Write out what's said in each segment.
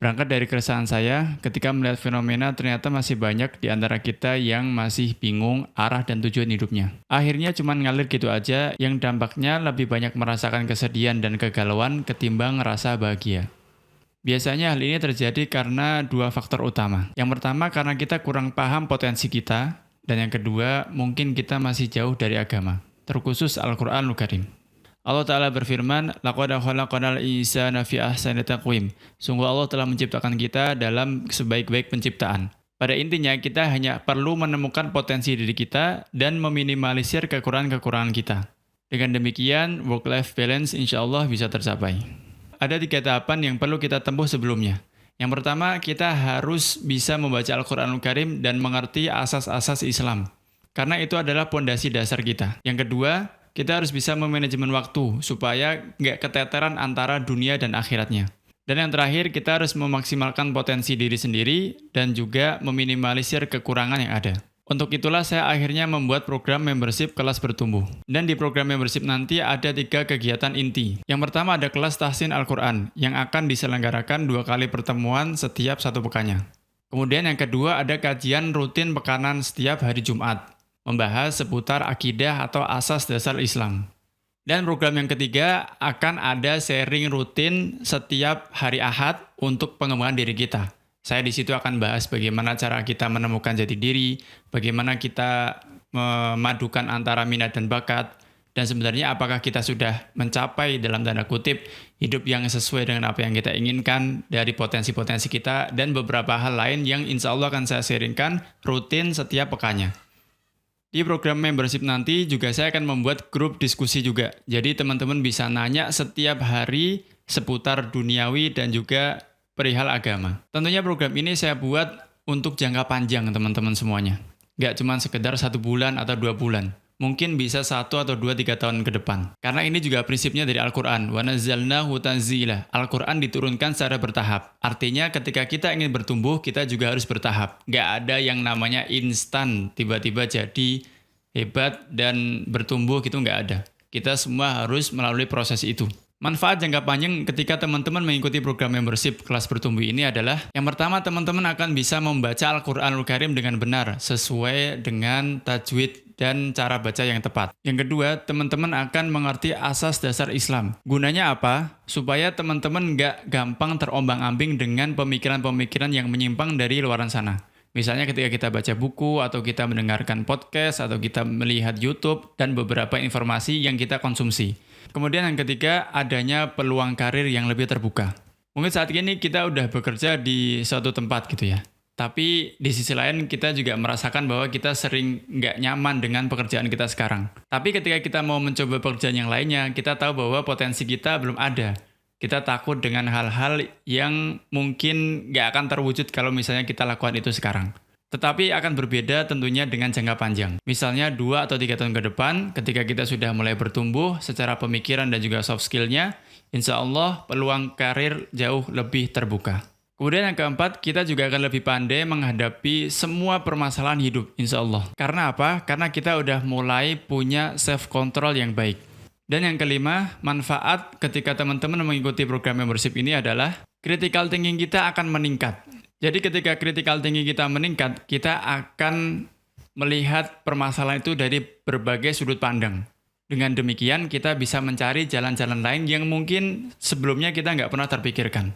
Berangkat dari keresahan saya, ketika melihat fenomena ternyata masih banyak di antara kita yang masih bingung arah dan tujuan hidupnya. Akhirnya cuma ngalir gitu aja, yang dampaknya lebih banyak merasakan kesedihan dan kegalauan ketimbang ngerasa bahagia. Biasanya hal ini terjadi karena dua faktor utama. Yang pertama karena kita kurang paham potensi kita, dan yang kedua mungkin kita masih jauh dari agama, terkhusus Al-Quranul Karim. Allah Ta'ala berfirman, laqad khalaqnal insana fi ahsani taqwim. Sungguh Allah telah menciptakan kita dalam sebaik-baik penciptaan. Pada intinya kita hanya perlu menemukan potensi diri kita dan meminimalisir kekurangan-kekurangan kita. Dengan demikian, work-life balance insya Allah bisa tercapai. Ada 3 tahapan yang perlu kita tempuh sebelumnya. Yang pertama, kita harus bisa membaca Al-Quranul Karim dan mengerti asas-asas Islam. Karena itu adalah pondasi dasar kita. Yang kedua, kita harus bisa memanajemen waktu supaya nggak keteteran antara dunia dan akhiratnya. Dan yang terakhir, kita harus memaksimalkan potensi diri sendiri dan juga meminimalisir kekurangan yang ada. Untuk itulah saya akhirnya membuat program membership kelas bertumbuh. Dan di program membership nanti ada 3 kegiatan inti. Yang pertama ada kelas tahsin Al-Quran yang akan diselenggarakan 2 kali pertemuan setiap 1 pekannya. Kemudian yang kedua ada kajian rutin pekanan setiap hari Jumat, membahas seputar akidah atau asas dasar Islam. Dan program yang ketiga akan ada sharing rutin setiap hari Ahad untuk pengembangan diri kita. Saya di situ akan bahas bagaimana cara kita menemukan jati diri, bagaimana kita memadukan antara minat dan bakat, dan sebenarnya apakah kita sudah mencapai dalam tanda kutip hidup yang sesuai dengan apa yang kita inginkan dari potensi-potensi kita, dan beberapa hal lain yang insya Allah akan saya sharingkan rutin setiap pekannya. Di program membership nanti juga saya akan membuat grup diskusi juga. Jadi teman-teman bisa nanya setiap hari seputar duniawi dan juga perihal agama. Tentunya program ini saya buat untuk jangka panjang teman-teman semuanya. Nggak cuma sekedar 1 bulan atau 2 bulan. Mungkin bisa 1 atau 2, 3 tahun ke depan. Karena ini juga prinsipnya dari Al-Quran. Wa nazzalnahu tanzila. Al-Quran diturunkan secara bertahap. Artinya ketika kita ingin bertumbuh, kita juga harus bertahap. Nggak ada yang namanya instan, tiba-tiba jadi hebat dan bertumbuh gitu, nggak ada. Kita semua harus melalui proses itu. Manfaat jangka panjang ketika teman-teman mengikuti program membership kelas bertumbuh ini adalah yang pertama, teman-teman akan bisa membaca Al-Quranul Karim dengan benar, sesuai dengan tajwid dan cara baca yang tepat. Yang kedua, teman-teman akan mengerti asas dasar Islam. Gunanya apa? Supaya teman-teman nggak gampang terombang-ambing dengan pemikiran-pemikiran yang menyimpang dari luaran sana. Misalnya ketika kita baca buku, atau kita mendengarkan podcast, atau kita melihat YouTube, dan beberapa informasi yang kita konsumsi. Kemudian yang ketiga, adanya peluang karir yang lebih terbuka. Mungkin saat ini kita udah bekerja di suatu tempat gitu ya. Tapi di sisi lain kita juga merasakan bahwa kita sering nggak nyaman dengan pekerjaan kita sekarang. Tapi ketika kita mau mencoba pekerjaan yang lainnya, kita tahu bahwa potensi kita belum ada. Kita takut dengan hal-hal yang mungkin nggak akan terwujud kalau misalnya kita lakukan itu sekarang. Tetapi akan berbeda tentunya dengan jangka panjang. Misalnya 2 atau 3 tahun ke depan, ketika kita sudah mulai bertumbuh secara pemikiran dan juga soft skill-nya, insya Allah peluang karir jauh lebih terbuka. Kemudian yang keempat, kita juga akan lebih pandai menghadapi semua permasalahan hidup, insya Allah. Karena apa? Karena kita udah mulai punya self-control yang baik. Dan yang kelima, manfaat ketika teman-teman mengikuti program membership ini adalah critical thinking kita akan meningkat. Jadi ketika critical thinking kita meningkat, kita akan melihat permasalahan itu dari berbagai sudut pandang. Dengan demikian, kita bisa mencari jalan-jalan lain yang mungkin sebelumnya kita nggak pernah terpikirkan.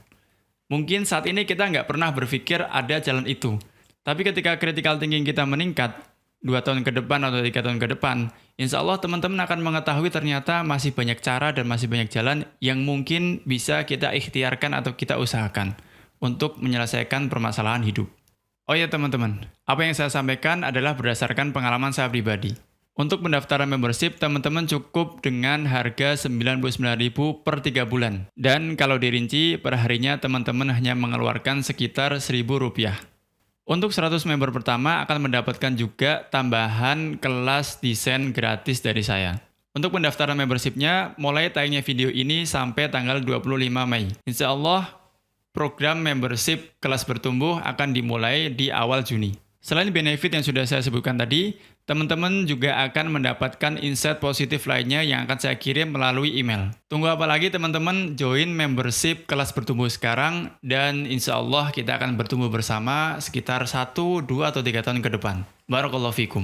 Mungkin saat ini kita nggak pernah berpikir ada jalan itu. Tapi ketika critical thinking kita meningkat, 2 tahun ke depan atau 3 tahun ke depan, insya Allah teman-teman akan mengetahui ternyata masih banyak cara dan masih banyak jalan yang mungkin bisa kita ikhtiarkan atau kita usahakan untuk menyelesaikan permasalahan hidup. Oh ya teman-teman, apa yang saya sampaikan adalah berdasarkan pengalaman saya pribadi. Untuk pendaftaran membership, teman-teman cukup dengan harga Rp99.000 per 3 bulan. Dan kalau dirinci, per harinya teman-teman hanya mengeluarkan sekitar Rp1.000. Untuk 100 member pertama akan mendapatkan juga tambahan kelas desain gratis dari saya. Untuk pendaftaran membership-nya, mulai tayangnya video ini sampai tanggal 25 Mei. Insya Allah, program membership kelas bertumbuh akan dimulai di awal Juni. Selain benefit yang sudah saya sebutkan tadi, teman-teman juga akan mendapatkan insight positif lainnya yang akan saya kirim melalui email. Tunggu apa lagi teman-teman, join membership kelas bertumbuh sekarang, dan insya Allah kita akan bertumbuh bersama sekitar 1, 2, atau 3 tahun ke depan. Barakallahu fikum.